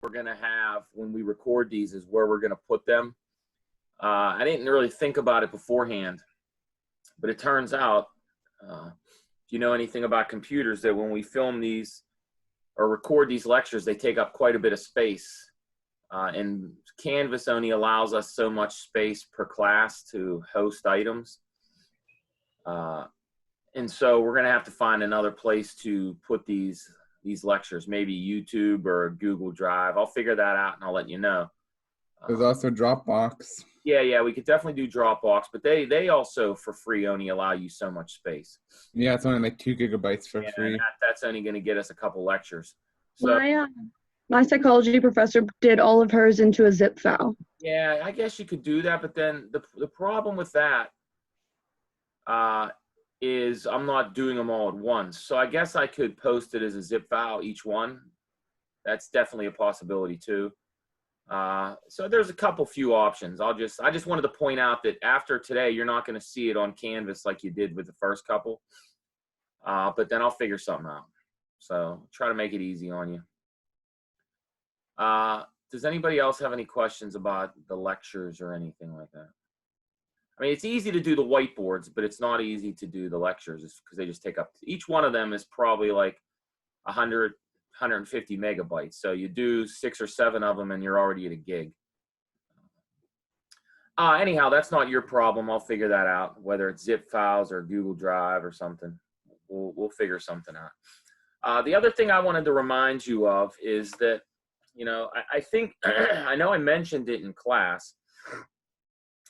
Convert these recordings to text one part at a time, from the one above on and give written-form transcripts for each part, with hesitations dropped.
we're going to have when we record these is where we're going to put them. I didn't really think about it beforehand, but it turns out, if you know anything about computers, that when we film these or record these lectures, they take up quite a bit of space. And Canvas only allows us so much space per class to host items. And so we're going to have to find another place to put these lectures, maybe YouTube or Google Drive. I'll figure that out and I'll let you know. There's also Dropbox. Yeah, we could definitely do Dropbox, but they also for free only allow you so much space. Yeah, it's only like 2 gigabytes for free. That's only going to get us a couple lectures. So my psychology professor did all of hers into a zip file. Yeah, I guess you could do that, but then the problem with that is I'm not doing them all at once. So I guess I could post it as a zip file, each one. That's definitely a possibility too. So there's a few options. I just wanted to point out that after today, you're not going to see it on Canvas like you did with the first couple. But then I'll figure something out. So try to make it easy on you. Does anybody else have any questions about the lectures or anything like that? I mean, it's easy to do the whiteboards, but it's not easy to do the lectures because they just take up, each one of them is probably like 100, 150 megabytes. So you do 6 or 7 of them and you're already at a gig. Anyhow, that's not your problem. I'll figure that out, whether it's zip files or Google Drive or something. We'll figure something out. The other thing I wanted to remind you of is that, you know, I think, I know I mentioned it in class,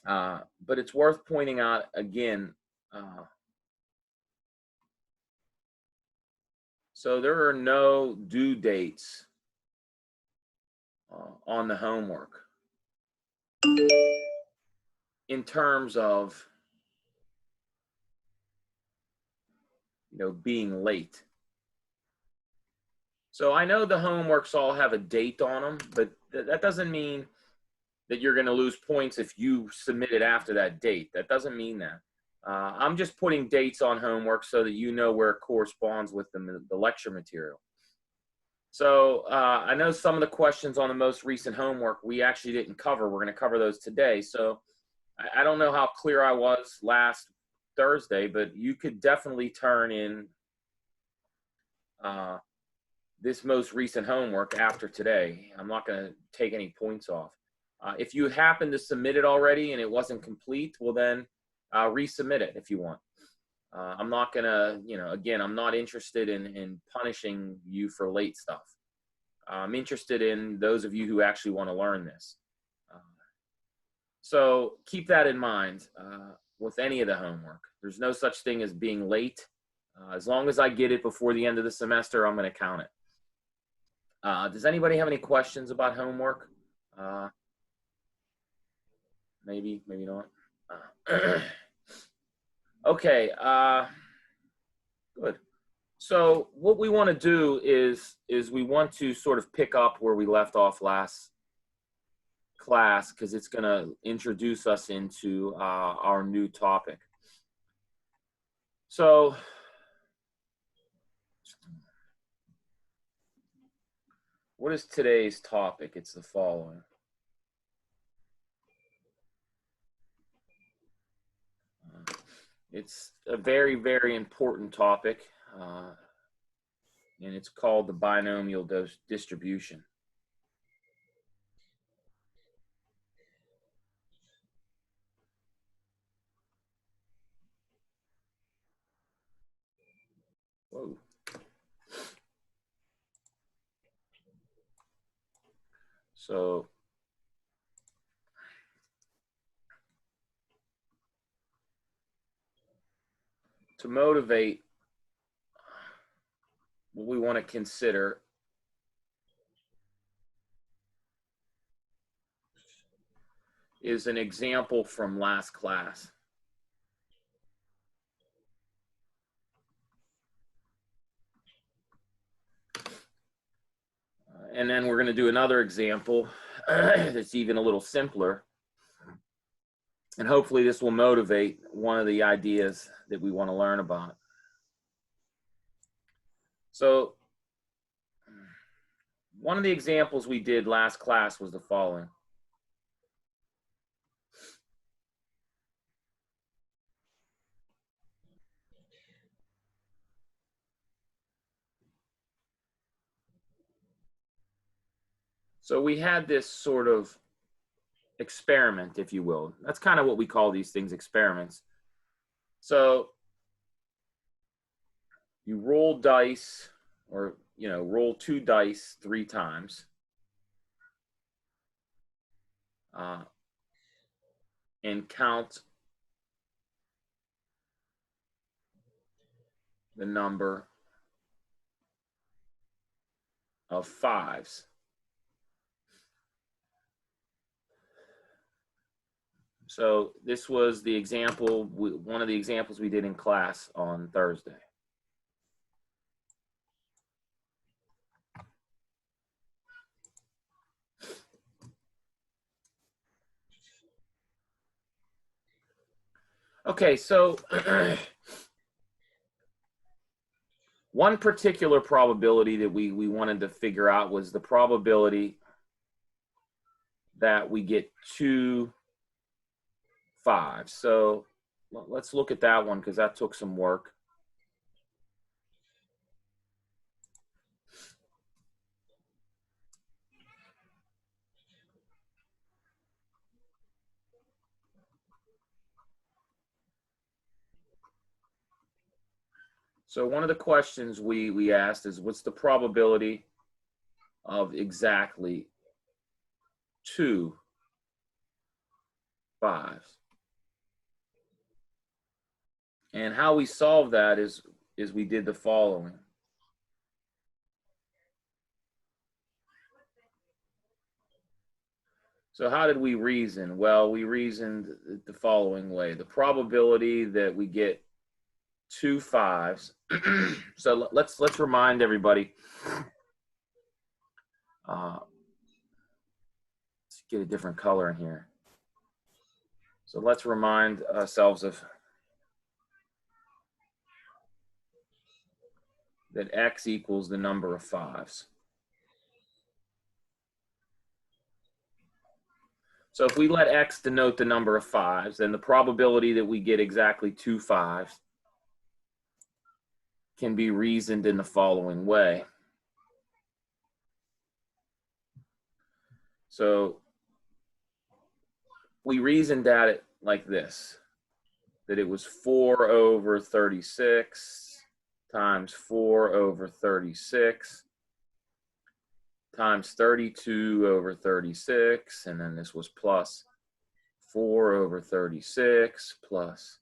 but it's worth pointing out again. So there are no due dates on the homework in terms of, you know, being late. So I know the homeworks all have a date on them, but that doesn't mean that you're going to lose points if you submit it after that date. That doesn't mean that. I'm just putting dates on homework so that you know where it corresponds with the lecture material. So I know some of the questions on the most recent homework we actually didn't cover. We're going to cover those today. So I don't know how clear I was last Thursday, but you could definitely turn in this most recent homework after today. I'm not going to take any points off. If you happen to submit it already and it wasn't complete, well then resubmit it if you want. I'm not going to, you know, again, I'm not interested in punishing you for late stuff. I'm interested in those of you who actually want to learn this. So keep that in mind with any of the homework. There's no such thing as being late. As long as I get it before the end of the semester, I'm going to count it. Does anybody have any questions about homework? Maybe not. Okay, good. So what we want to do is we want to sort of pick up where we left off last class, because it's going to introduce us into our new topic. So what is today's topic? It's the following. It's a very, very important topic, and it's called the binomial distribution. Whoa. So to motivate, what we want to consider is an example from last class. And then we're going to do another example that's even a little simpler. And hopefully this will motivate one of the ideas that we want to learn about. So one of the examples we did last class was the following. So we had this sort of experiment, if you will. That's kind of what we call these things, experiments. So you roll dice, or roll 2 dice 3 times. And count the number of 5s. So this was the example, one of the examples we did in class on Thursday. Okay, so one particular probability that we wanted to figure out was the probability that we get 2 5s. So let's look at that one because that took some work. So one of the questions we asked is, what's the probability of exactly 2 5s? And how we solve that is we did the following. So how did we reason? Well, we reasoned the following way. The probability that we get 2 5s. So let's remind everybody. Let's get a different color in here. So let's remind ourselves of that x equals the number of 5s. So if we let x denote the number of 5s, then the probability that we get exactly 2 5s can be reasoned in the following way. So we reasoned at it like this, that it was 4 over 36 times 4 over 36 times 32 over 36, and then this was plus 4 over 36 plus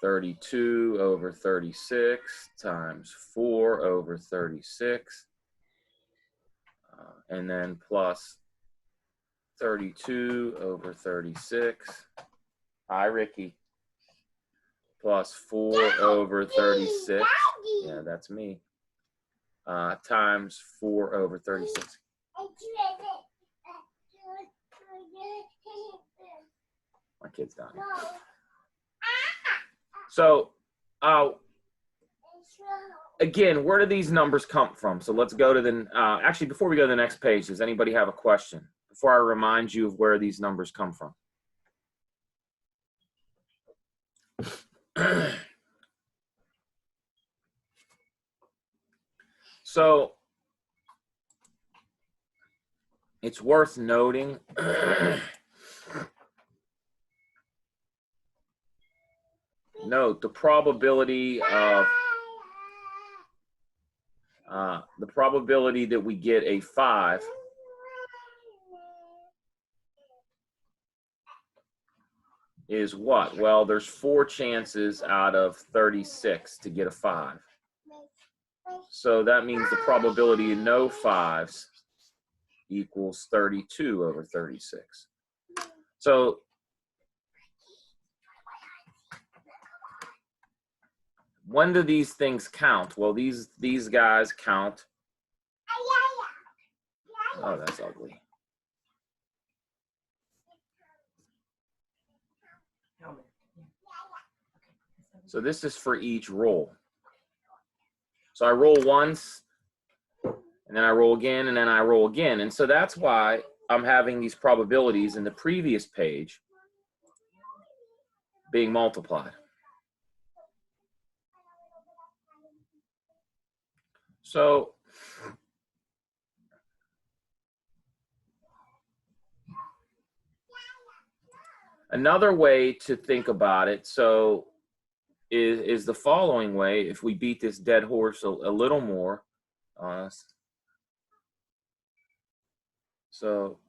32 over 36 times 4 over 36, and then plus 32 over 36. Hi, Ricky. Plus 4 over 36. Yeah, that's me. Times 4 over 36. My kid's dying. So, again, where do these numbers come from? So let's go to the, actually, before we go to the next page, does anybody have a question? Before I remind you of where these numbers come from. So, it's worth noting note the probability of the probability that we get a 5 is what? Well, there's 4 chances out of 36 to get a 5. So that means the probability of no 5s equals 32 over 36. So when do these things count? Well, these guys count. Oh, that's ugly. So this is for each roll. So I roll once, and then I roll again, and then I roll again. And so that's why I'm having these probabilities in the previous page being multiplied. So another way to think about it, so is the following way. If we beat this dead horse a little more, so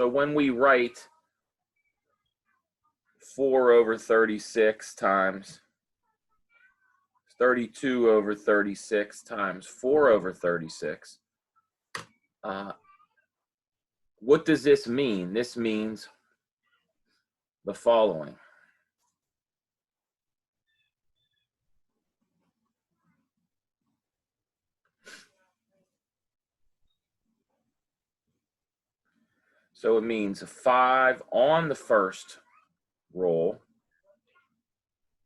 when we write 4 over 36 times 32 over 36 times 4 over 36, what does this mean? This means the following. So it means 5 on the first roll,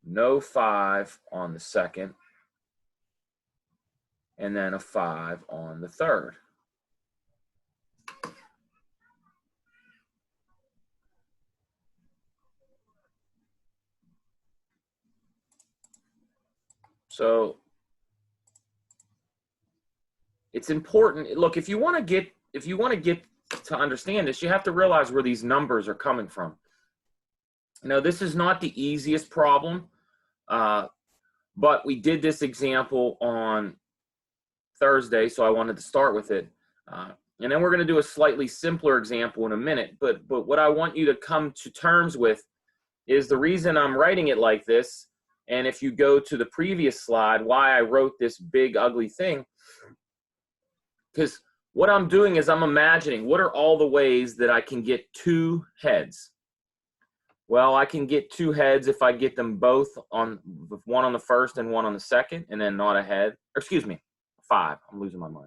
no 5 on the second, and then a 5 on the third. So it's important. Look, if you want to get to understand this, you have to realize where these numbers are coming from. Now, this is not the easiest problem, but we did this example on Thursday, so I wanted to start with it. And then we're going to do a slightly simpler example in a minute. But what I want you to come to terms with is the reason I'm writing it like this. And if you go to the previous slide, why I wrote this big ugly thing, because what I'm doing is I'm imagining what are all the ways that I can get 2 heads. Well, I can get 2 heads if I get them both on, one on the first and one on the second, and then not a head. Or excuse me, 5. I'm losing my mind.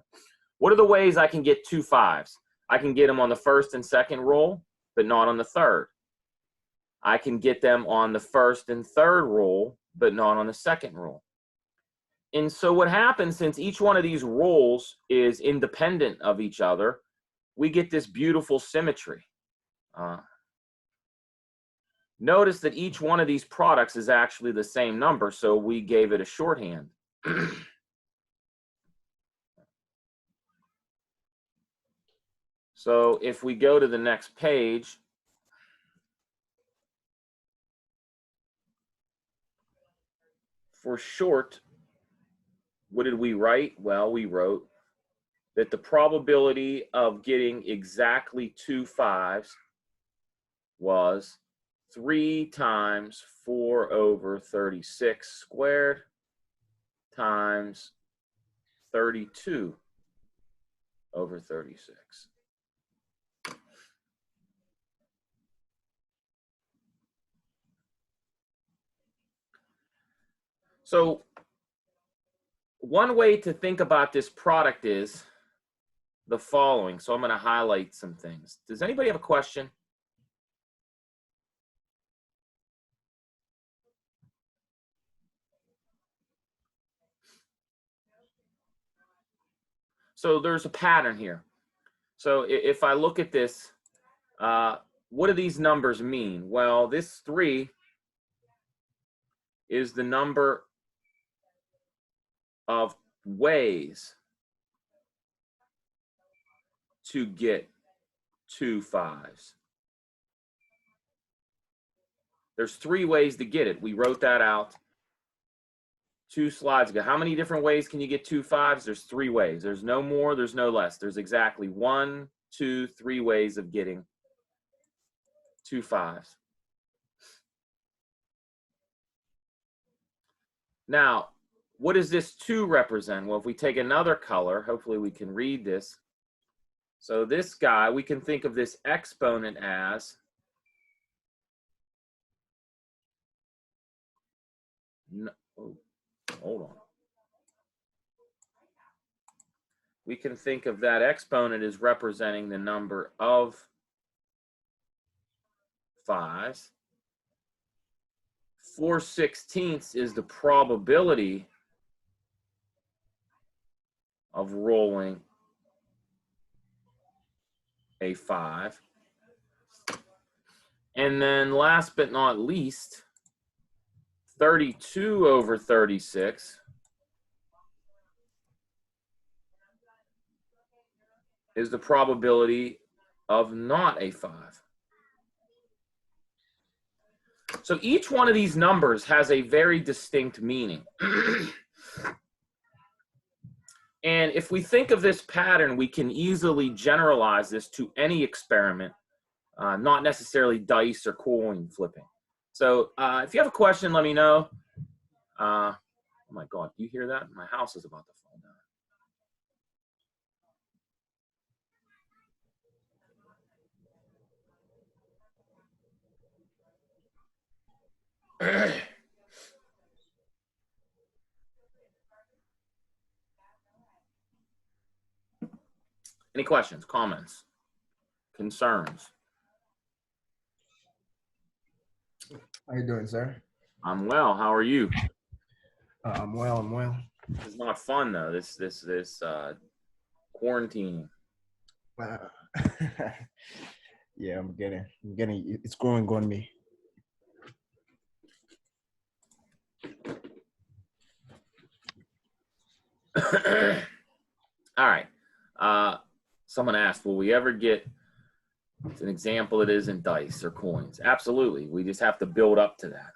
What are the ways I can get 2 5s? I can get them on the first and second roll, but not on the third. I can get them on the first and third roll, but not on the second roll. And so what happens, since each one of these rolls is independent of each other, we get this beautiful symmetry. Notice that each one of these products is actually the same number, so we gave it a shorthand. So if we go to the next page, for short, what did we write? Well, we wrote that the probability of getting exactly 2 5s was 3 times 4 over 36 squared times 32 over 36. So one way to think about this product is the following. So I'm going to highlight some things. Does anybody have a question? So there's a pattern here. So if I look at this, what do these numbers mean? Well, this 3 is the number of ways to get 2 5s. There's 3 ways to get it. We wrote that out 2 slides ago. How many different ways can you get 2 5s? There's 3 ways. There's no more, there's no less. There's exactly 1, 2, 3 ways of getting 2 5s. Now, what does this 2 represent? Well, if we take another color, hopefully we can read this. So this guy, we can think of this exponent as hold on. We can think of that exponent as representing the number of 5s 4/16 is the probability of rolling a 5. And then last but not least, 32/36 is the probability of not a 5. So each one of these numbers has a very distinct meaning. And if we think of this pattern, we can easily generalize this to any experiment, not necessarily dice or coin flipping. So if you have a question, let me know. Oh my God, do you hear that? My house is about to fall down. Any questions, comments, concerns? How you doing, sir? I'm well. How are you? I'm well. I'm well. It's not fun though. This quarantining. Yeah, I'm getting. It's growing on me. All right. Someone asked, will we ever get an example that isn't dice or coins? Absolutely. We just have to build up to that.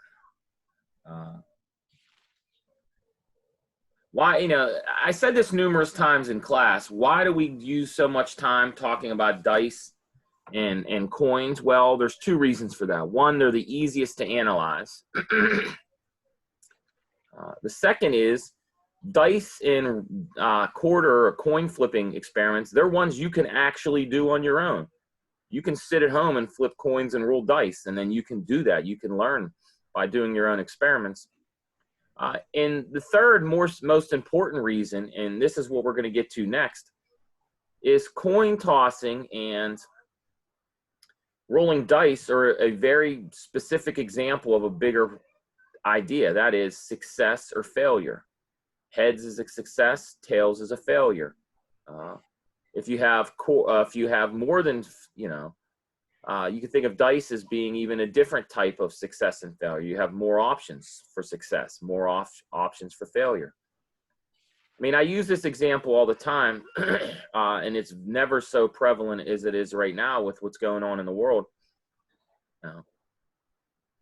Why, you know, I said this numerous times in class. Why do we use so much time talking about dice and coins? Well, there's two reasons for that. One, they're the easiest to analyze. The second is dice in quarter or coin flipping experiments, they're ones you can actually do on your own. You can sit at home and flip coins and roll dice, and then you can do that. You can learn by doing your own experiments. And the third most important reason, and this is what we're going to get to next, is coin tossing and rolling dice are a very specific example of a bigger idea. That is success or failure. Heads is a success, tails is a failure. If you have more than, you know, you can think of dice as being even a different type of success and failure. You have more options for success, more options for failure. I mean, I use this example all the time, and it's never so prevalent as it is right now with what's going on in the world.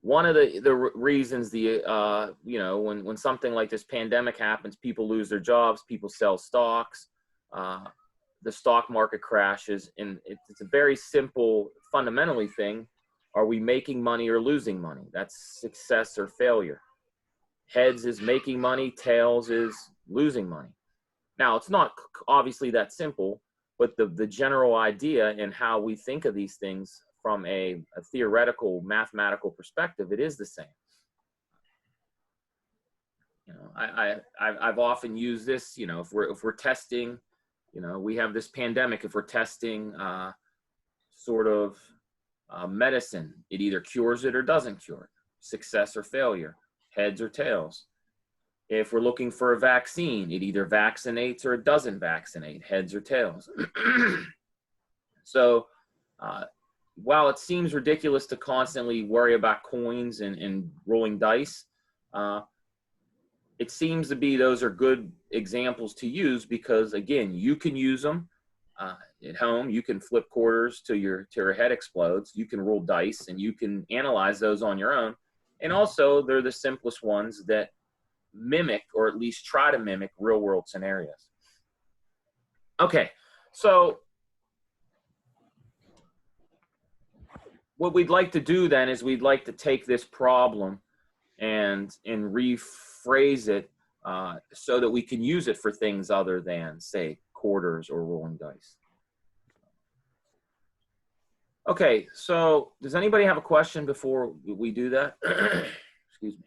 One of the reasons you know, when something like this pandemic happens, people lose their jobs, people sell stocks, the stock market crashes, and it's a very simple, fundamentally thing. Are we making money or losing money? That's success or failure. Heads is making money, tails is losing money. Now, it's not obviously that simple, but the general idea and how we think of these things from a theoretical, mathematical perspective, it is the same. You know, I've often used this. You know, if we're testing, you know, we have this pandemic. If we're testing sort of medicine, it either cures it or doesn't cure it. Success or failure, heads or tails. If we're looking for a vaccine, it either vaccinates or it doesn't vaccinate, heads or tails. So while it seems ridiculous to constantly worry about coins and rolling dice, it seems to be those are good examples to use because, again, you can use them at home. You can flip quarters till your head explodes. You can roll dice, and you can analyze those on your own. And also, they're the simplest ones that mimic, or at least try to mimic, real-world scenarios. Okay, so what we'd like to do then is we'd like to take this problem and rephrase it so that we can use it for things other than, say, quarters or rolling dice. Okay, so does anybody have a question before we do that? Excuse me.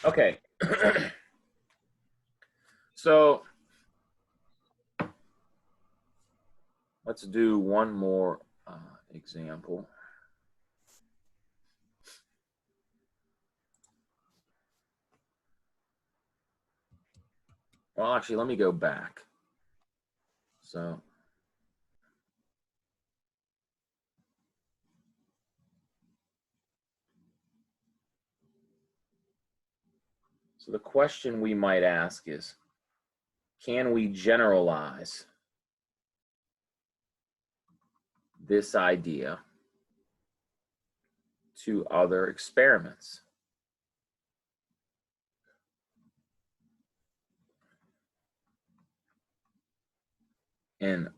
Okay. So let's do one more example. Well, actually, let me go back. So the question we might ask is, can we generalize this idea to other experiments? And of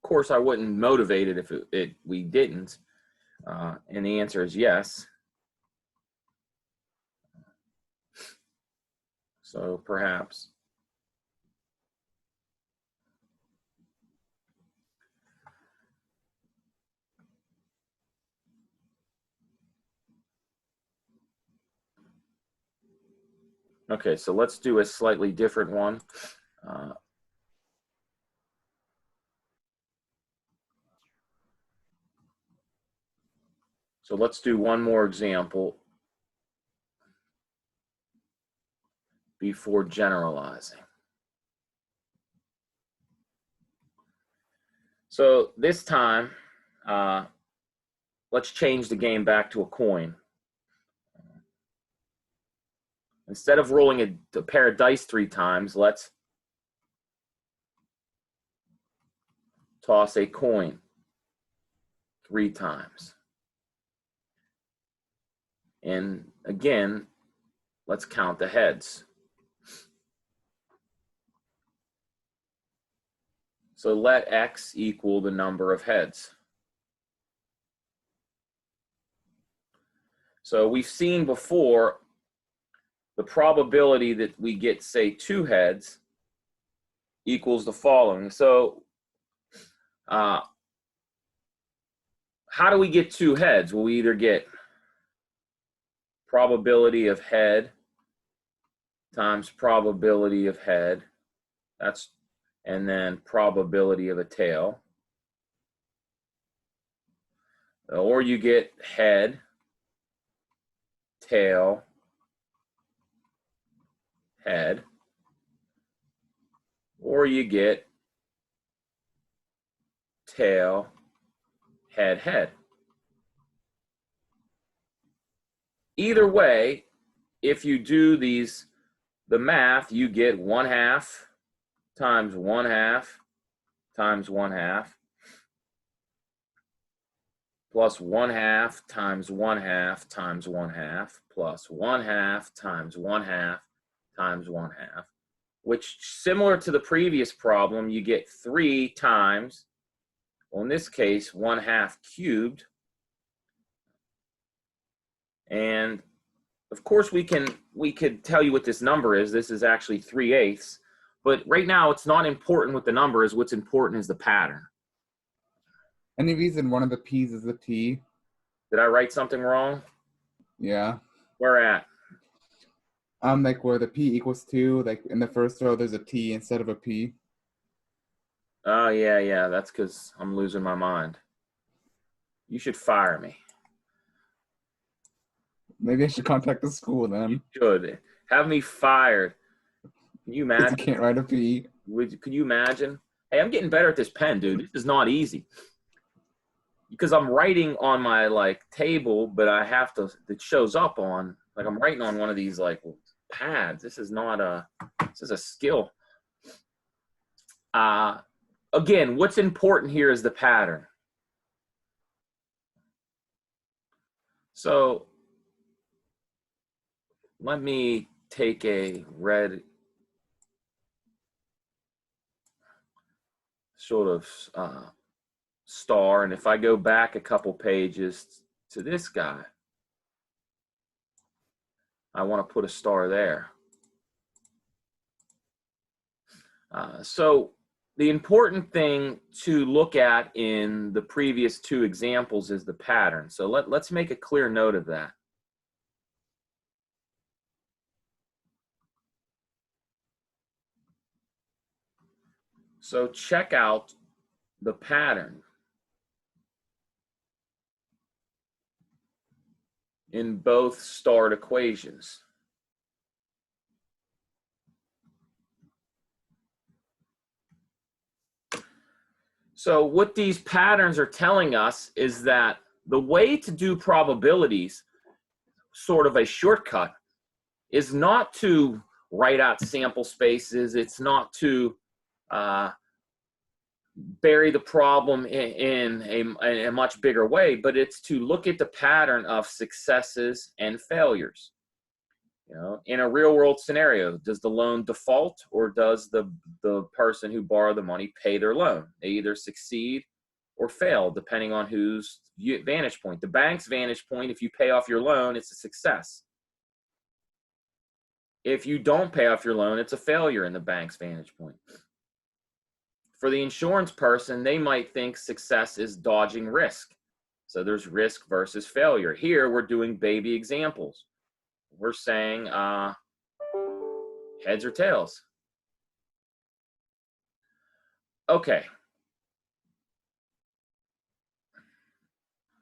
course, I wouldn't motivate it if we didn't. And the answer is yes. So perhaps okay, so let's do a slightly different one. So let's do one more example before generalizing. So this time, let's change the game back to a coin. Instead of rolling a pair of dice 3 times, let's toss a coin 3 times. And again, let's count the heads. So let X equal the number of heads. So we've seen before the probability that we get, say, 2 heads equals the following. So how do we get 2 heads? Well, we either get probability of head times probability of head, and then probability of a tail. Or you get head, tail, head. Or you get tail, head, head. Either way, if you do the math, you get 1/2 times 1/2 times 1/2 plus 1/2 times 1/2 times 1/2 plus 1/2 times 1/2 times 1/2, which, similar to the previous problem, you get 3 times, well, in this case, 1/2 cubed. And of course, we could tell you what this number is. This is actually 3/8. But right now, it's not important what the number is. What's important is the pattern. Any reason one of the P's is a T? Did I write something wrong? Yeah. Where at? Like where the P equals 2, like in the first row, there's a T instead of a P. Oh, yeah. That's because I'm losing my mind. You should fire me. Maybe I should contact the school then. You should. Have me fired. Can you imagine? You can't write a P. Could you imagine? Hey, I'm getting better at this pen, dude. This is not easy. Because I'm writing on my table, but I have to, it shows up on, I'm writing on one of these pads. This is a skill. Again, what's important here is the pattern. So let me take a red sort of star, and if I go back a couple pages to this guy, I want to put a star there. So the important thing to look at in the previous 2 examples is the pattern. So let's make a clear note of that. So check out the pattern in both start equations. So what these patterns are telling us is that the way to do probabilities, sort of a shortcut, is not to write out sample spaces. It's not to bury the problem in a much bigger way, but it's to look at the pattern of successes and failures. You know, in a real world scenario, does the loan default, or does the person who borrowed the money pay their loan? They either succeed or fail, depending on whose vantage point. The bank's vantage point, if you pay off your loan, it's a success. If you don't pay off your loan, it's a failure in the bank's vantage point. For the insurance person, they might think success is dodging risk. So there's risk versus failure. Here, we're doing baby examples. We're saying heads or tails. Okay.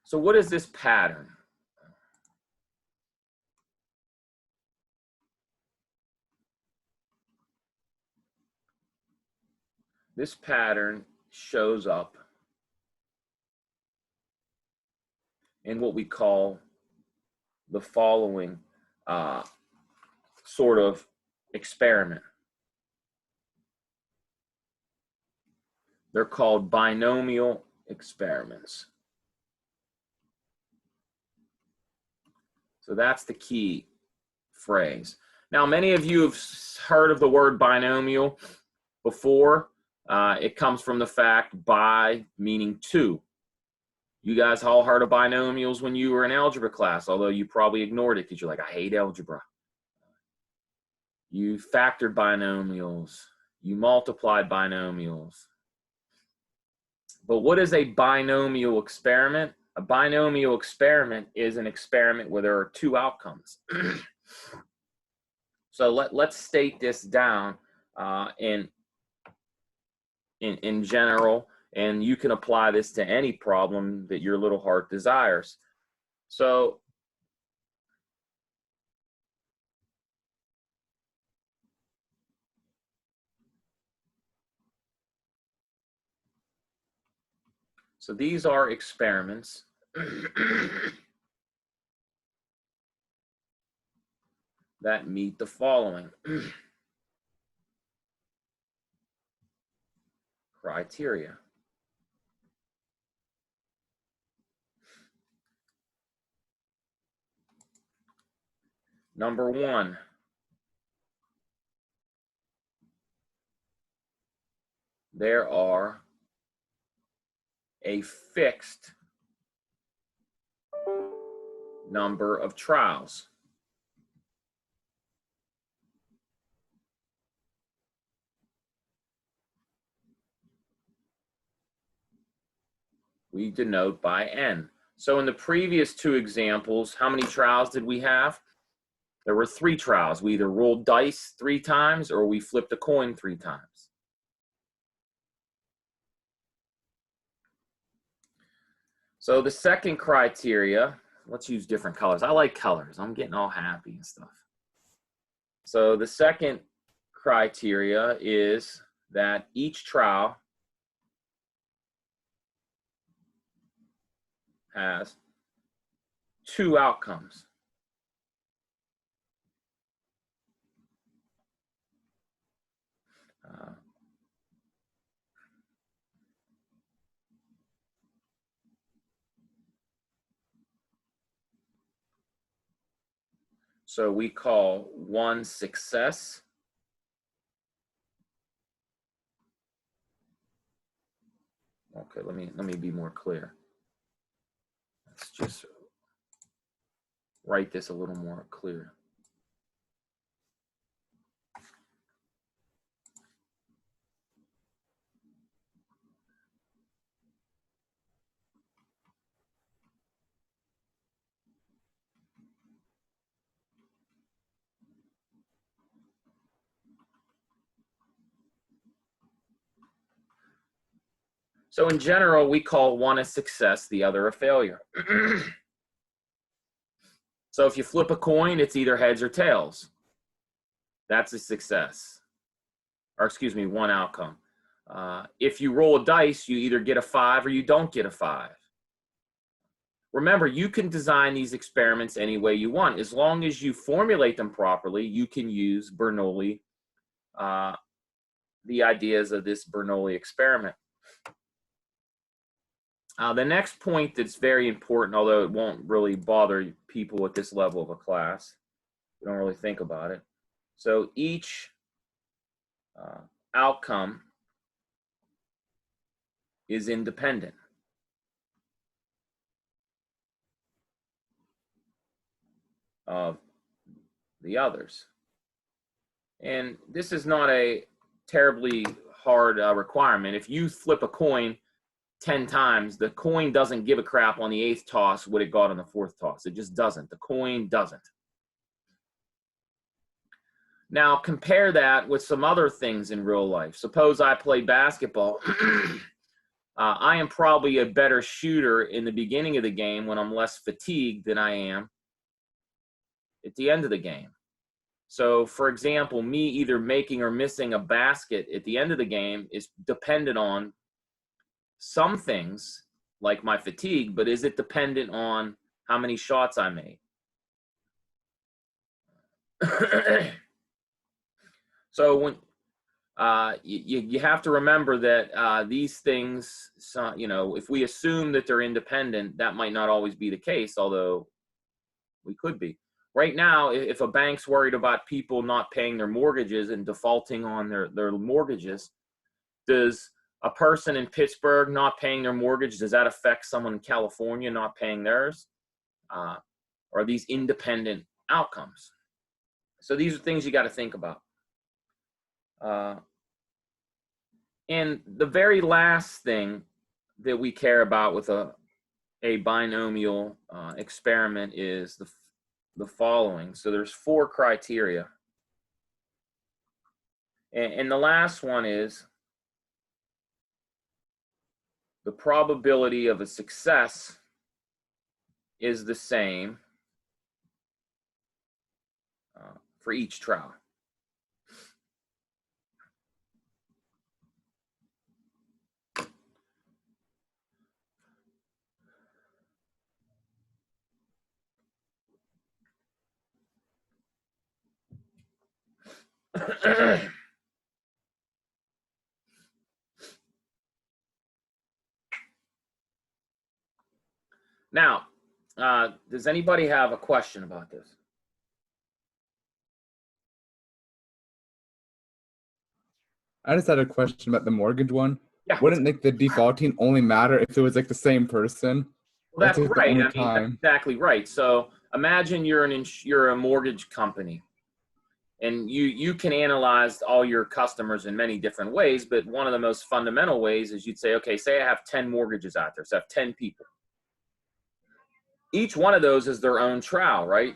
So what is this pattern? This pattern shows up in what we call the following sort of experiment. They're called binomial experiments. So that's the key phrase. Now, many of you have heard of the word binomial before. It comes from the fact bi meaning two. You guys all heard of binomials when you were in algebra class, although you probably ignored it because you're like, I hate algebra. You factored binomials. You multiplied binomials. But what is a binomial experiment? A binomial experiment is an experiment where there are two outcomes. So let's state this down in general, and you can apply this to any problem that your little heart desires. So these are experiments that meet the following criteria. Number one, there are a fixed number of trials. We denote by n. So in the previous two examples, how many trials did we have? There were 3 trials. We either rolled dice 3 times or we flipped a coin 3 times. So the second criteria, let's use different colors. I like colors. I'm getting all happy and stuff. So the second criteria is that each trial has 2 outcomes. So we call one success Okay, let me be more clear. Let's just write this a little more clear. So in general, we call one a success, the other a failure. So if you flip a coin, it's either heads or tails. That's a success. Or excuse me, one outcome. If you roll a dice, you either get a 5 or you don't get a 5. Remember, you can design these experiments any way you want. As long as you formulate them properly, you can use Bernoulli, the ideas of this Bernoulli experiment. The next point that's very important, although it won't really bother people at this level of a class, we don't really think about it. So each outcome is independent of the others. And this is not a terribly hard requirement. If you flip a coin 10 times, the coin doesn't give a crap on the 8th toss what it got on the 4th toss. It just doesn't. The coin doesn't. Now compare that with some other things in real life. Suppose I play basketball. I am probably a better shooter in the beginning of the game when I'm less fatigued than I am at the end of the game. So, for example, me either making or missing a basket at the end of the game is dependent on some things like my fatigue, but is it dependent on how many shots I made? So when you have to remember that these things, if we assume that they're independent, that might not always be the case, although we could be. Right now, if a bank's worried about people not paying their mortgages and defaulting on their mortgages, does a person in Pittsburgh not paying their mortgage, does that affect someone in California not paying theirs? Or are these independent outcomes? So these are things you got to think about. And the very last thing that we care about with a binomial experiment is the following. So there's 4 criteria. And the last one is the probability of a success is the same for each trial. Now, does anybody have a question about this? I just had a question about the mortgage one. Yeah. Wouldn't like the defaulting only matter if it was like the same person? Well, that's like, right. I mean, that's exactly right. So imagine you're a mortgage company, and you can analyze all your customers in many different ways, but one of the most fundamental ways is you'd say, okay, say I have 10 mortgages out there, so I have 10 people. Each one of those is their own trial, right?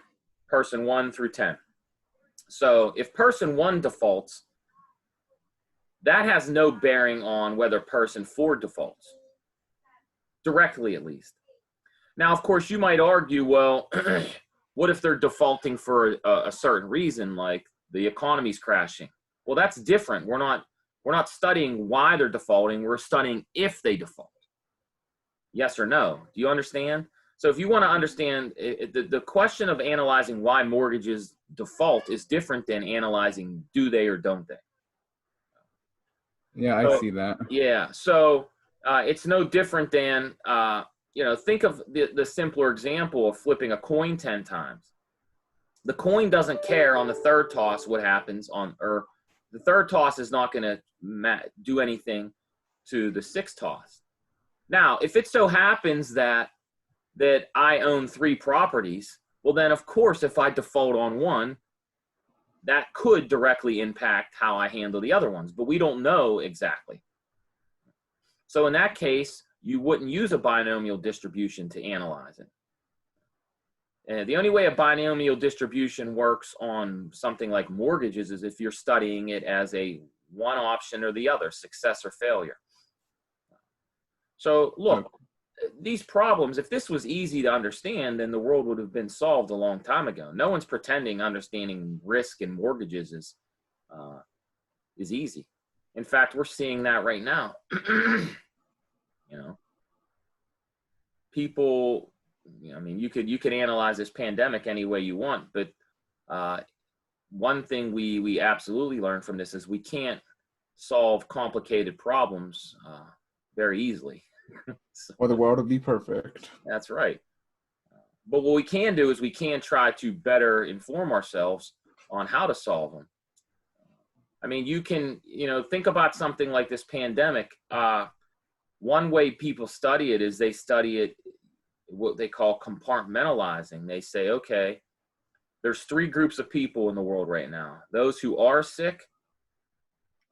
Person 1 through 10. So if person 1 defaults, that has no bearing on whether person 4 defaults, directly at least. Now, of course, you might argue, well, what if they're defaulting for a certain reason, like the economy's crashing? Well, that's different. We're not studying why they're defaulting. We're studying if they default. Yes or no? Do you understand? So if you want to understand, the question of analyzing why mortgages default is different than analyzing do they or don't they. Yeah, I see that. Yeah, so it's no different than, think of the simpler example of flipping a coin 10 times. The coin doesn't care on the 3rd toss what happens or the 3rd toss is not going to do anything to the 6th toss. Now, if it so happens that I own 3 properties, well then of course if I default on one, that could directly impact how I handle the other ones, but we don't know exactly. So in that case, you wouldn't use a binomial distribution to analyze it. And the only way a binomial distribution works on something like mortgages is if you're studying it as a one option or the other, success or failure. So look, these problems, if this was easy to understand, then the world would have been solved a long time ago. No one's pretending understanding risk and mortgages is easy. In fact, we're seeing that right now. You know, people, I mean, you could analyze this pandemic any way you want, but one thing we absolutely learned from this is we can't solve complicated problems very easily. So, Or the world would be perfect. that's right. But what we can do is we can try to better inform ourselves on how to solve them. I mean, you can, think about something like this pandemic. One way people study it is they study it what they call compartmentalizing. They say, okay, there's 3 groups of people in the world right now: those who are sick,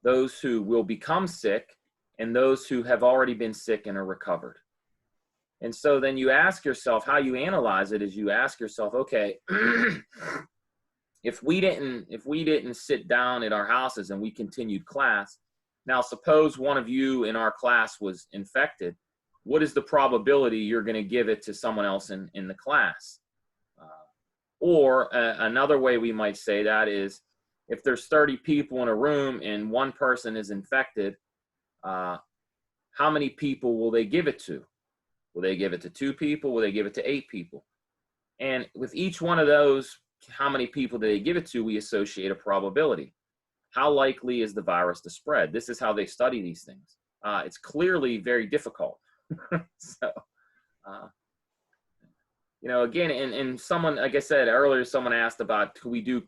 those who will become sick, and those who have already been sick and are recovered. And so then you ask yourself, how you analyze it is you ask yourself, okay, if we didn't sit down at our houses and we continued class, now suppose one of you in our class was infected, what is the probability you're going to give it to someone else in the class? Or another way we might say that is, if there's 30 people in a room and one person is infected, how many people will they give it to? Will they give it to 2 people? Will they give it to 8 people? And with each one of those, how many people do they give it to, we associate a probability. How likely is the virus to spread? This is how they study these things. It's clearly very difficult. So, again, and someone, like I said earlier, someone asked about, could we do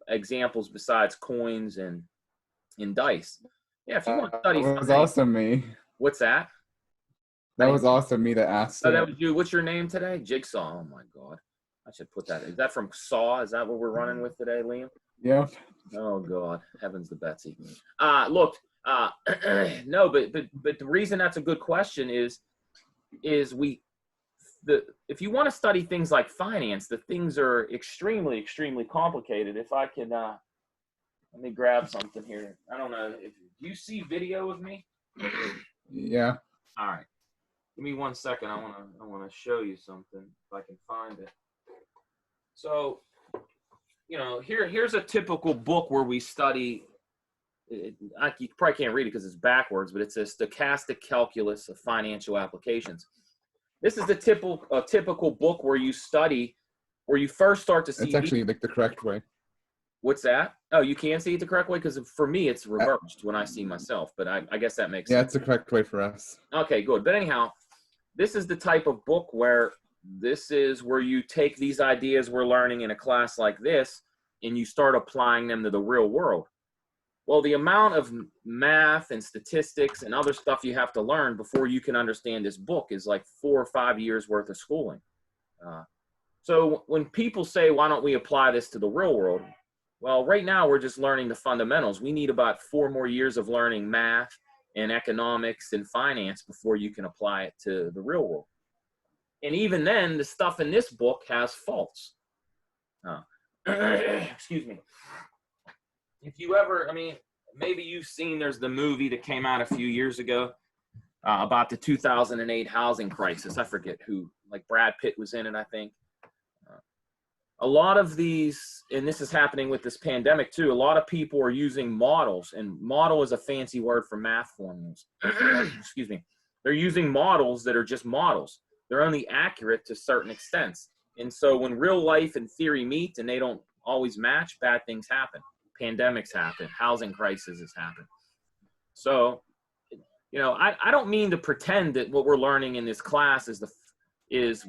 examples besides coins and dice? Yeah, if you want to study That was science. awesome, me. What's that? That was awesome, me that asked Oh, that it. was you. What's your name today? Jigsaw. Oh my God. I should put that. Is that from Saw? Is that what we're running with today, Liam? Yep. Oh God, heavens to Betsy. Look, no, but the reason that's a good question is if you want to study things like finance, the things are extremely, extremely complicated. If I can, let me grab something here. I don't know. Do you see video of me? Yeah. All right. Give me 1 second. I want to show you something if I can find it. So, here's a typical book where we study. You probably can't read it because it's backwards, but it's a stochastic calculus of financial applications. This is the typical book where you study, where you first start to see. It's actually like the correct way. What's that? Oh, you can see it the correct way? Because for me, it's reversed when I see myself, but I guess that makes sense. Yeah, it's the correct way for us. Okay, good. But anyhow, this is the type of book where you take these ideas we're learning in a class like this and you start applying them to the real world. Well, the amount of math and statistics and other stuff you have to learn before you can understand this book is like 4 or 5 years worth of schooling. So when people say, why don't we apply this to the real world? Well, right now we're just learning the fundamentals. We need about 4 more years of learning math and economics and finance before you can apply it to the real world. And even then, the stuff in this book has faults. Excuse me. If you ever, maybe you've seen, there's the movie that came out a few years ago about the 2008 housing crisis. I forget who, like Brad Pitt was in it, I think. A lot of these, and this is happening with this pandemic too, a lot of people are using models, and model is a fancy word for math formulas. Excuse me. They're using models that are just models. They're only accurate to certain extents. And so when real life and theory meet and they don't always match, bad things happen. Pandemics happen. Housing crises happen. So, I don't mean to pretend that what we're learning in this class is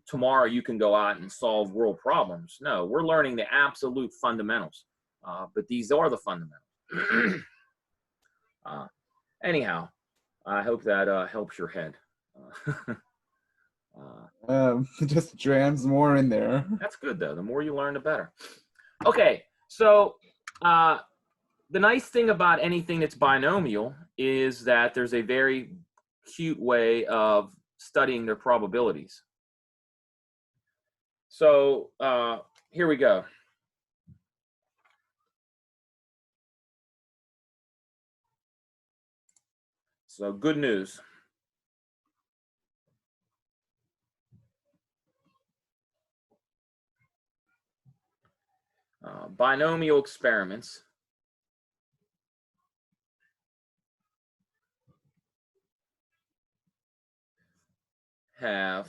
tomorrow you can go out and solve world problems. No, we're learning the absolute fundamentals. But these are the fundamentals. Anyhow, I hope that helps your head. Just drams more in there. That's good, though. The more you learn, the better. Okay, so the nice thing about anything that's binomial is that there's a very cute way of studying their probabilities. So here we go. So good news. Binomial experiments have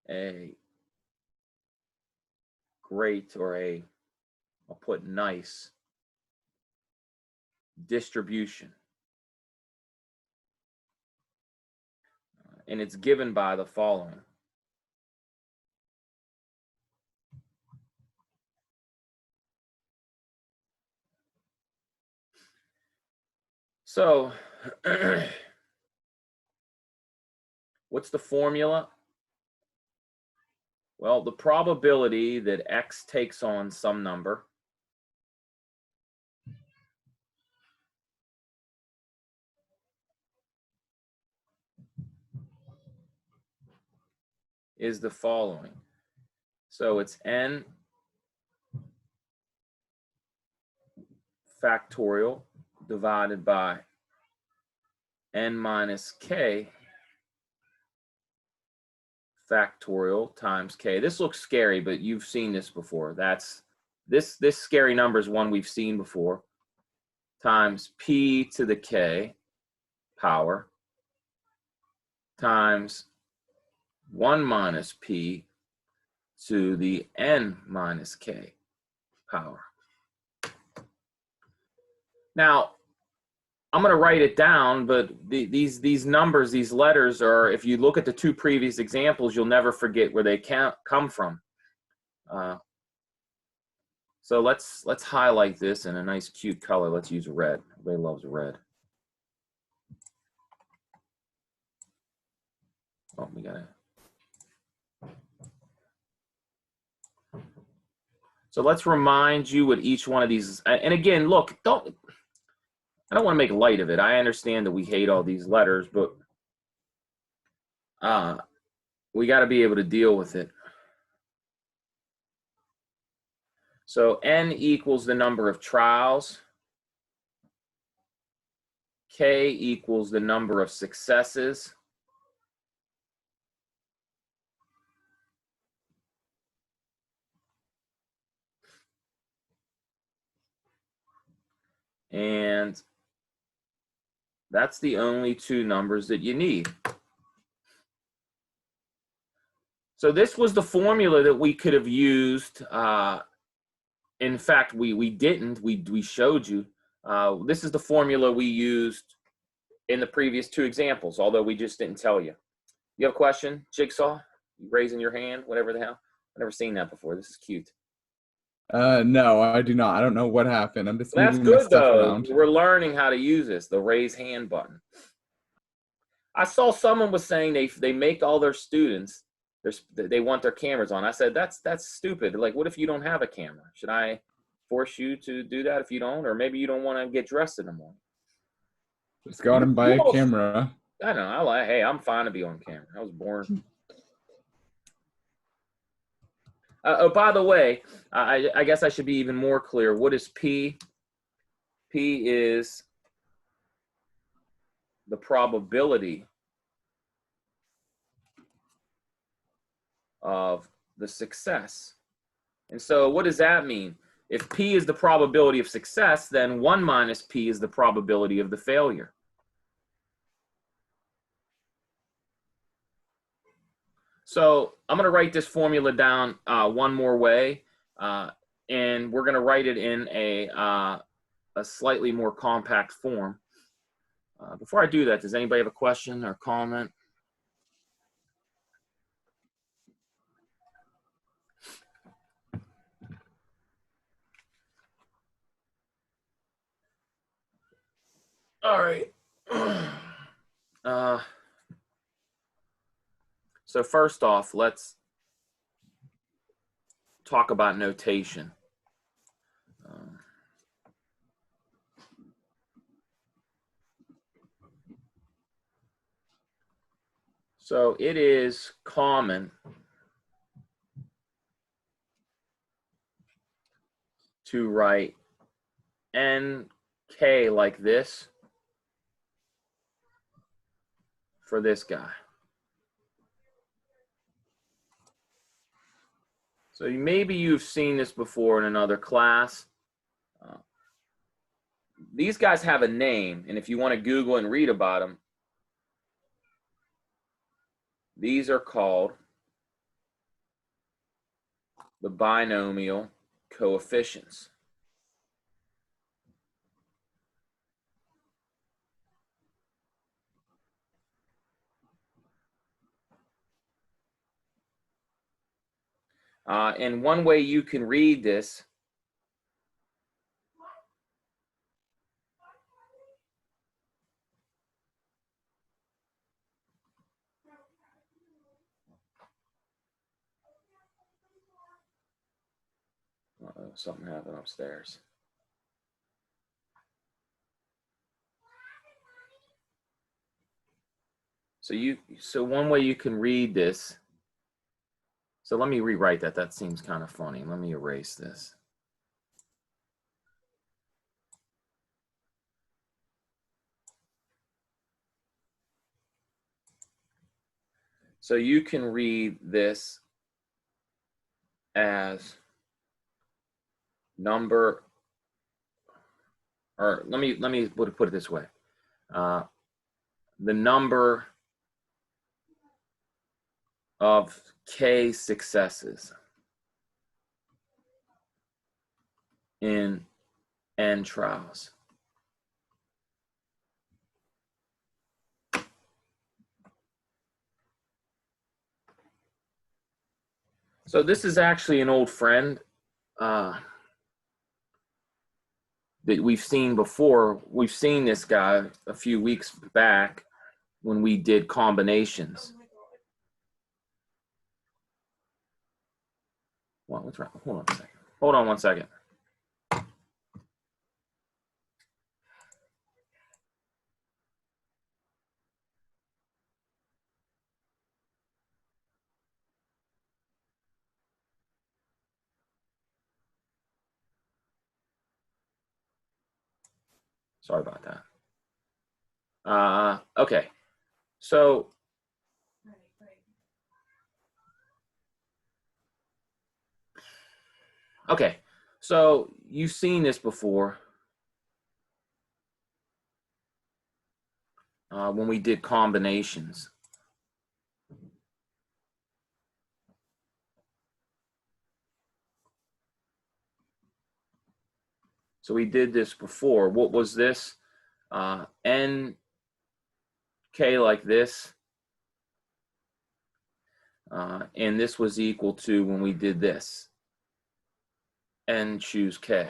a great, or a, I'll put nice, distribution. And it's given by the following. So, what's the formula? Well, the probability that x takes on some number is the following. So it's n factorial divided by n minus k factorial times k. This looks scary, but you've seen this before. That's this scary number is one we've seen before, times p to the k power times 1 minus p to the n minus k power. Now, I'm going to write it down, but these numbers, these letters are, if you look at the two previous examples, you'll never forget where they come from. So let's highlight this in a nice, cute color. Let's use red. Everybody loves red. Oh, we got it. So let's remind you what each one of these, and again, look, I don't want to make light of it. I understand that we hate all these letters, but we got to be able to deal with it. So n equals the number of trials. K equals the number of successes. And that's the only two numbers that you need. So this was the formula that we could have used. In fact, we didn't. We showed you. This is the formula we used in the previous two examples, although we just didn't tell you. You have a question, Jigsaw? You raising your hand, whatever the hell? I've never seen that before. This is cute. No, I do not. I don't know what happened. I'm just That's moving my good, stuff though. around. We're learning how to use this, the raise hand button. I saw someone was saying they make all their students, they want their cameras on. I said, that's stupid. Like, what if you don't have a camera? Should I force you to do that if you don't? Or maybe you don't want to get dressed in the morning. Just go out and buy a camera. I don't know. Hey, I'm fine to be on camera. I was born. Oh, by the way, I guess I should be even more clear. What is P? P is the probability of the success. And so what does that mean? If P is the probability of success, then 1 minus P is the probability of the failure. So I'm going to write this formula down one more way, and we're going to write it in a slightly more compact form. Before I do that, does anybody have a question or comment? All right. So first off, let's talk about notation. So it is common to write NK like this for this guy. So maybe you've seen this before in another class. These guys have a name, and if you want to Google and read about them, these are called the binomial coefficients. And one way you can read this something happened upstairs. So one way you can read this. So let me rewrite that. That seems kind of funny. Let me erase this. So you can read this as number, or let me put it this way. The number of K successes in N trials. So this is actually an old friend that we've seen before. We've seen this guy a few weeks back when we did combinations. Well, what's wrong? Hold on a second. Hold on one second. Sorry about that. Okay, so you've seen this before when we did combinations. So we did this before. What was this? N, K like this. And this was equal to when we did this. N choose K.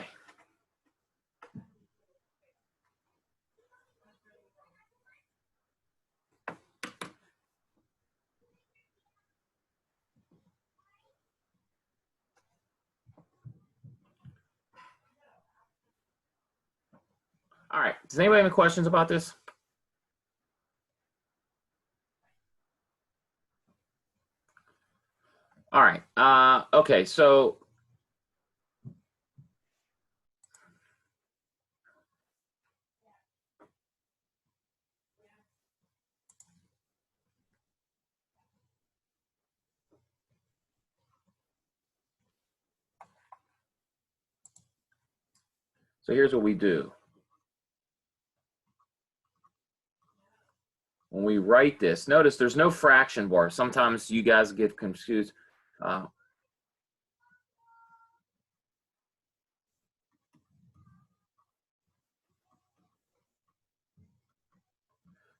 All right, does anybody have any questions about this? All right, okay, so here's what we do. When we write this, notice there's no fraction bar. Sometimes you guys get confused.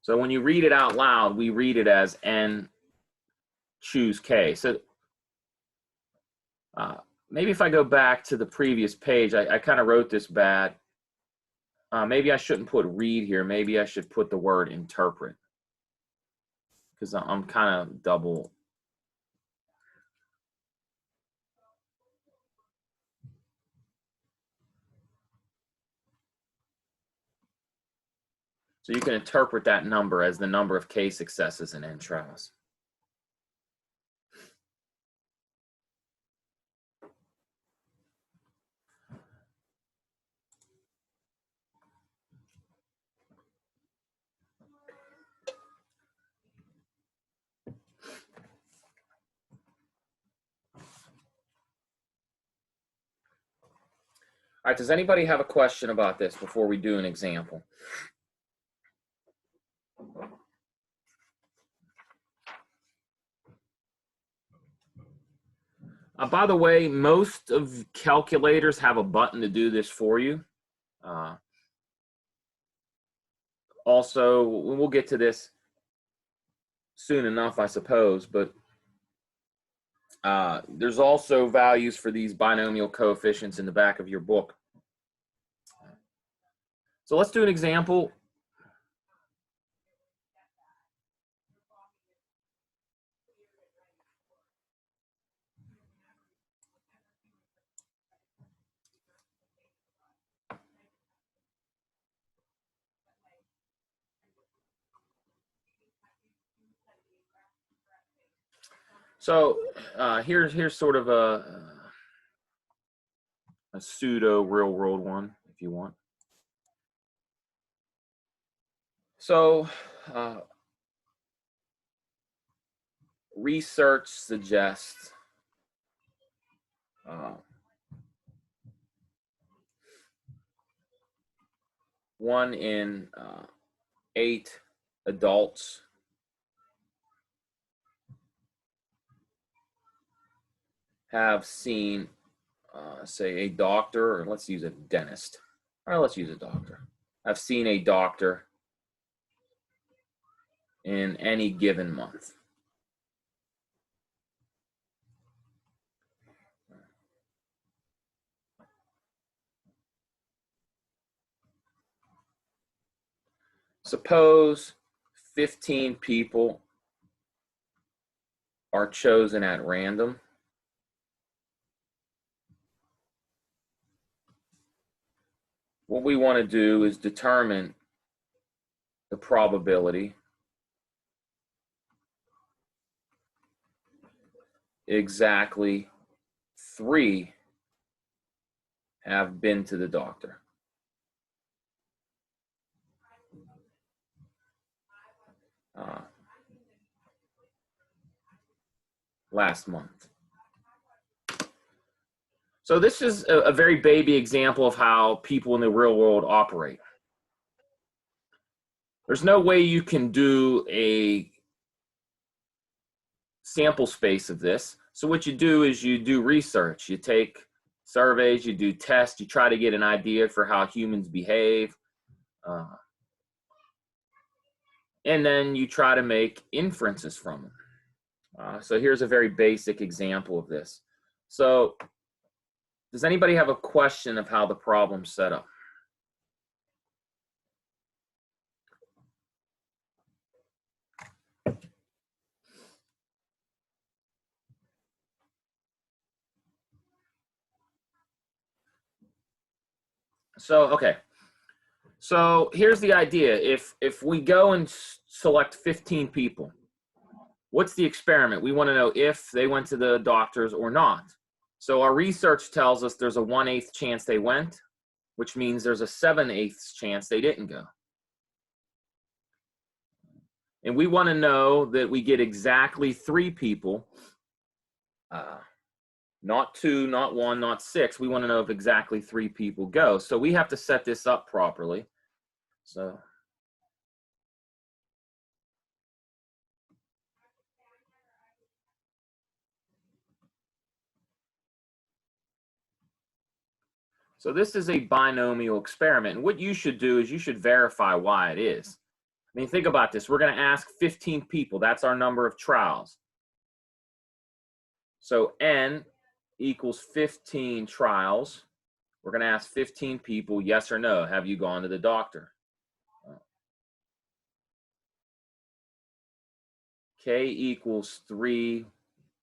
So when you read it out loud, we read it as N choose K. So maybe if I go back to the previous page, I kind of wrote this bad. Maybe I shouldn't put read here. Maybe I should put the word interpret, because I'm kind of double. So you can interpret that number as the number of K successes in N trials. All right, does anybody have a question about this before we do an example? By the way, most of calculators have a button to do this for you. Also, we'll get to this soon enough, I suppose, but there's also values for these binomial coefficients in the back of your book. So let's do an example. So here's sort of a pseudo real world one, if you want. So research suggests one in 8 adults have seen, say, a doctor, or let's use a dentist. All right, let's use a doctor. I've seen a doctor in any given month. Suppose 15 people are chosen at random. What we want to do is determine the probability exactly 3 have been to the doctor. Last month. So this is a very baby example of how people in the real world operate. There's no way you can do a sample space of this. So what you do is you do research. You take surveys, you do tests, you try to get an idea for how humans behave. And then you try to make inferences from them. So here's a very basic example of this. So does anybody have a question of how the problem's set up? So, okay. So here's the idea. If we go and select 15 people, what's the experiment? We want to know if they went to the doctors or not. So our research tells us there's a 1/8 chance they went, which means there's a 7/8 chance they didn't go. And we want to know that we get exactly 3 people, not 2, not 1, not 6. We want to know if exactly 3 people go. So we have to set this up properly. So this is a binomial experiment. And what you should do is you should verify why it is. I mean, think about this. We're going to ask 15 people. That's our number of trials. So n equals 15 trials. We're going to ask 15 people, yes or no, have you gone to the doctor? K equals 3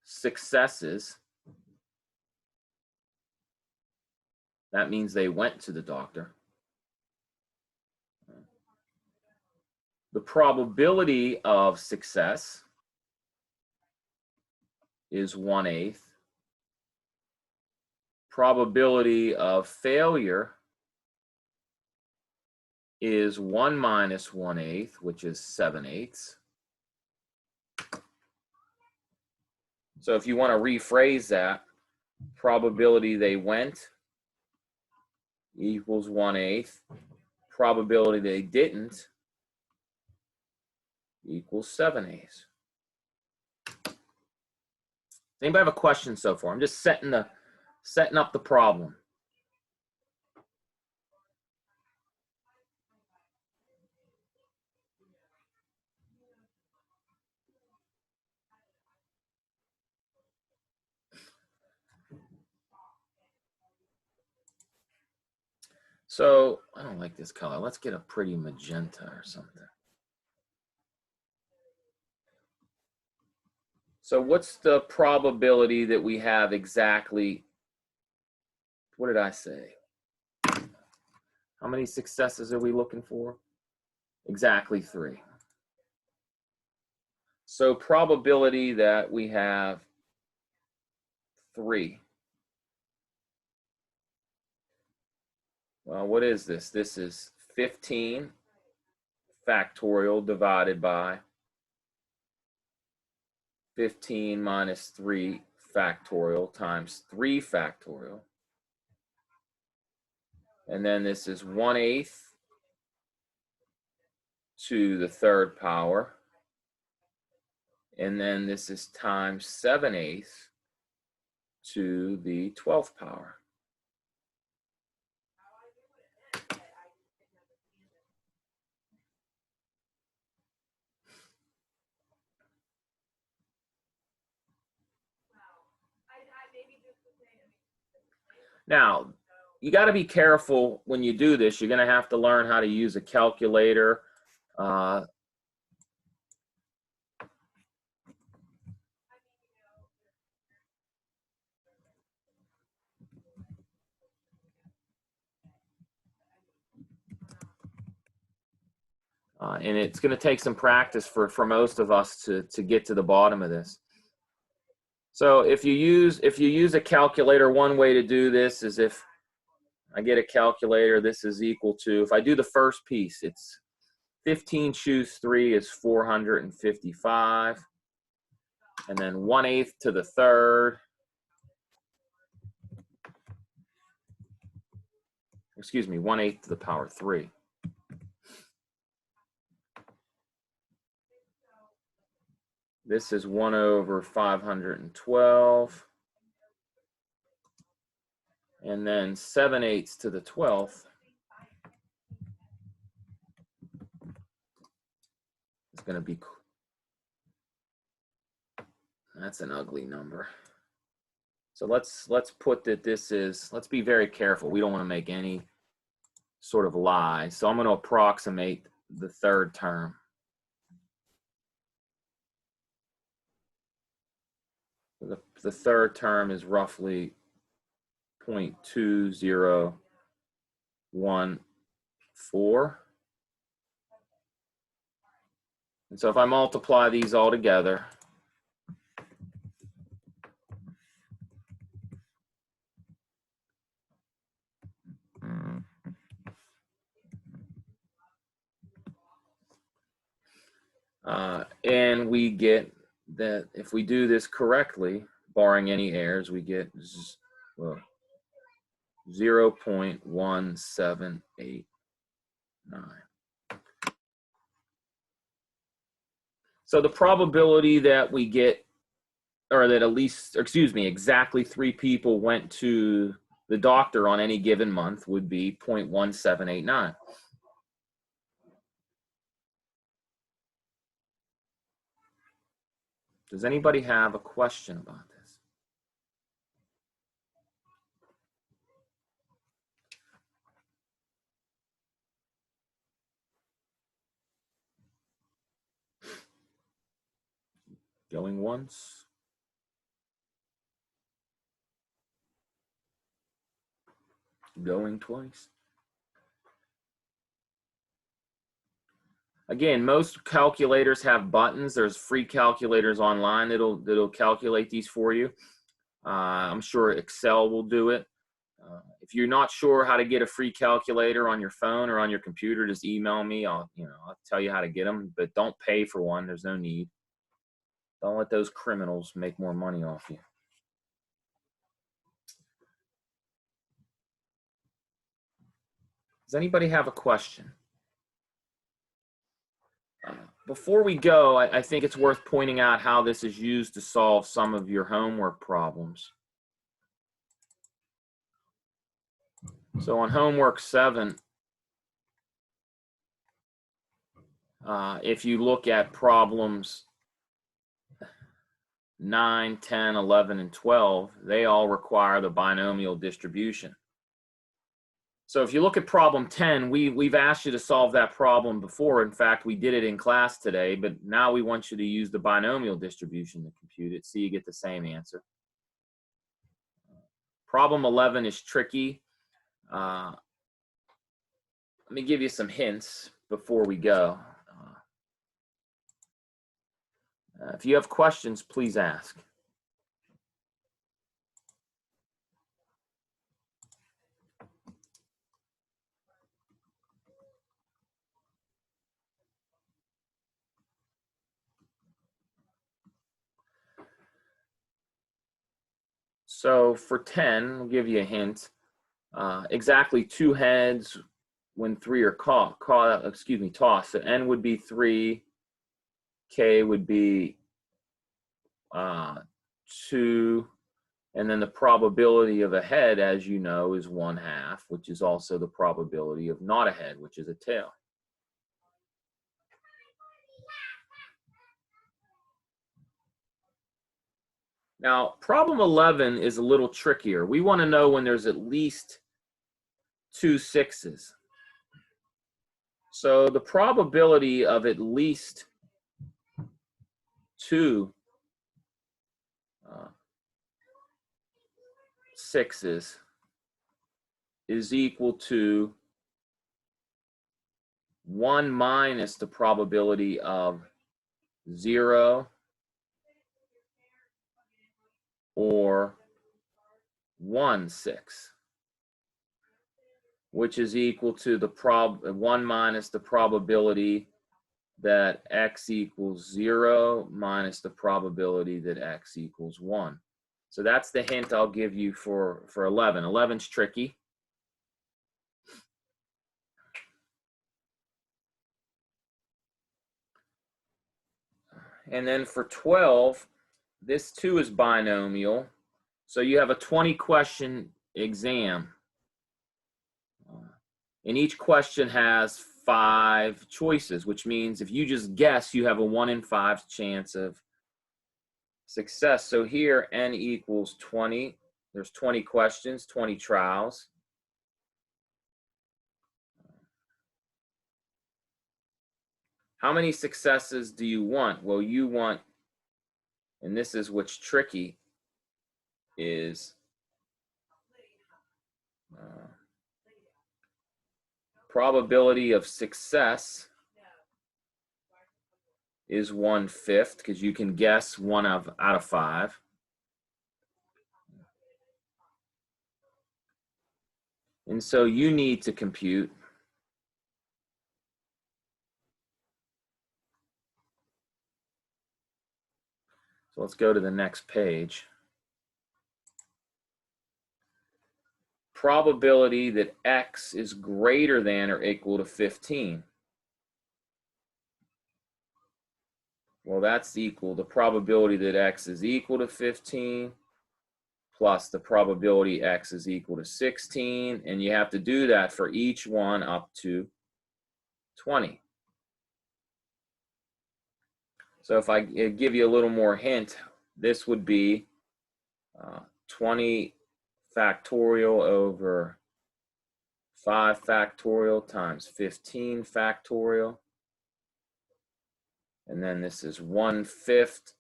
successes. That means they went to the doctor. The probability of success is 1/8. Probability of failure is 1 minus 1/8, which is 7/8. So if you want to rephrase that, probability they went equals 1/8. Probability they didn't equals 7/8. Does anybody have a question so far? I'm just setting up the problem. So I don't like this color. Let's get a pretty magenta or something. So what's the probability that we have exactly, what did I say? How many successes are we looking for? Exactly 3. So probability that we have 3. Well, what is this? This is 15 factorial divided by 15 minus 3 factorial times 3 factorial. And then this is 1/8 to the 3rd power. And then this is times 7/8 to the 12th power. Now, you got to be careful when you do this. You're going to have to learn how to use a calculator. And it's going to take some practice for most of us to get to the bottom of this. So if you use a calculator, one way to do this is if I get a calculator, this is equal to, if I do the first piece, it's 15 choose 3 is 455. And then 1/8 to the 3rd. Excuse me, 1/8 to the power 3. This is 1/512. And then 7/8 to the 12th is going to be, that's an ugly number. So let's put that this is, let's be very careful. We don't want to make any sort of lie. So I'm going to approximate the 3rd term. The 3rd term is roughly 0.2014. And so if I multiply these all together, and we get that if we do this correctly, barring any errors, we get 0.1789. So the probability that we get, or that at least, excuse me, exactly 3 people went to the doctor on any given month would be 0.1789. Does anybody have a question about this? Going once? Going twice? Again, most calculators have buttons. There's free calculators online that'll calculate these for you. I'm sure Excel will do it. If you're not sure how to get a free calculator on your phone or on your computer, just email me. I'll tell you how to get them, but don't pay for one. There's no need. Don't let those criminals make more money off you. Does anybody have a question? Before we go, I think it's worth pointing out how this is used to solve some of your homework problems. So on homework 7, if you look at problems 9, 10, 11, and 12, they all require the binomial distribution. So if you look at problem 10, we've asked you to solve that problem before. In fact, we did it in class today, but now we want you to use the binomial distribution to compute it so you get the same answer. Problem 11 is tricky. Let me give you some hints before we go. If you have questions, please ask. So for 10, I'll give you a hint. Exactly 2 heads when 3 are tossed. So n would be 3, k would be 2, and then the probability of a head, as you know, is 1/2, which is also the probability of not a head, which is a tail. Now, problem 11 is a little trickier. We want to know when there's at least 2 6s. So the probability of at least 2 6s is equal to 1 minus the probability of 0 or 1 6, which is equal to the 1 minus the probability that x equals 0 minus the probability that x equals 1. So that's the hint I'll give you for 11. 11's tricky. And then for 12, this too is binomial. So you have a 20-question exam. And each question has 5 choices, which means if you just guess, you have a 1 in 5 chance of success. So here, n equals 20. There's 20 questions, 20 trials. How many successes do you want? Well, you want, and this is what's tricky, is probability of success is 1/5, because you can guess 1 out of 5. And so you need to compute so let's go to the next page. Probability that x is greater than or equal to 15. Well, that's equal the probability that x is equal to 15 plus the probability x is equal to 16, and you have to do that for each one up to 20. So if I give you a little more hint, this would be 20 factorial over 5 factorial times 15 factorial. And then this is 1/5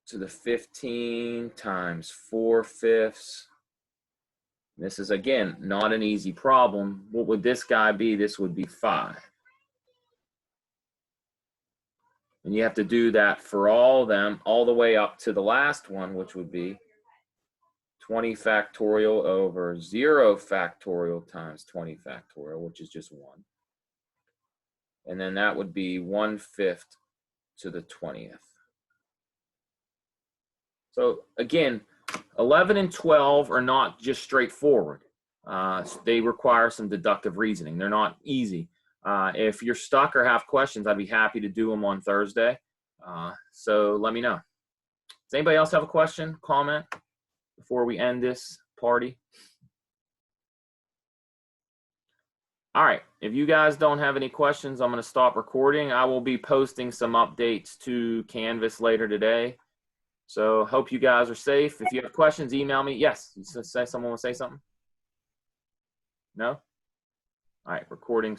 to the 15 times 4/5. This is, again, not an easy problem. What would this guy be? This would be 5. And you have to do that for all of them, all the way up to the last one, which would be 20 factorial over 0 factorial times 20 factorial, which is just 1. And then that would be 1/5 to the 20th. So again, 11 and 12 are not just straightforward. They require some deductive reasoning. They're not easy. If you're stuck or have questions, I'd be happy to do them on Thursday. So let me know. Does anybody else have a question, comment before we end this party? All right, if you guys don't have any questions, I'm going to stop recording. I will be posting some updates to Canvas later today. So hope you guys are safe. If you have questions, email me. Yes, someone will say something? No? All right, recording.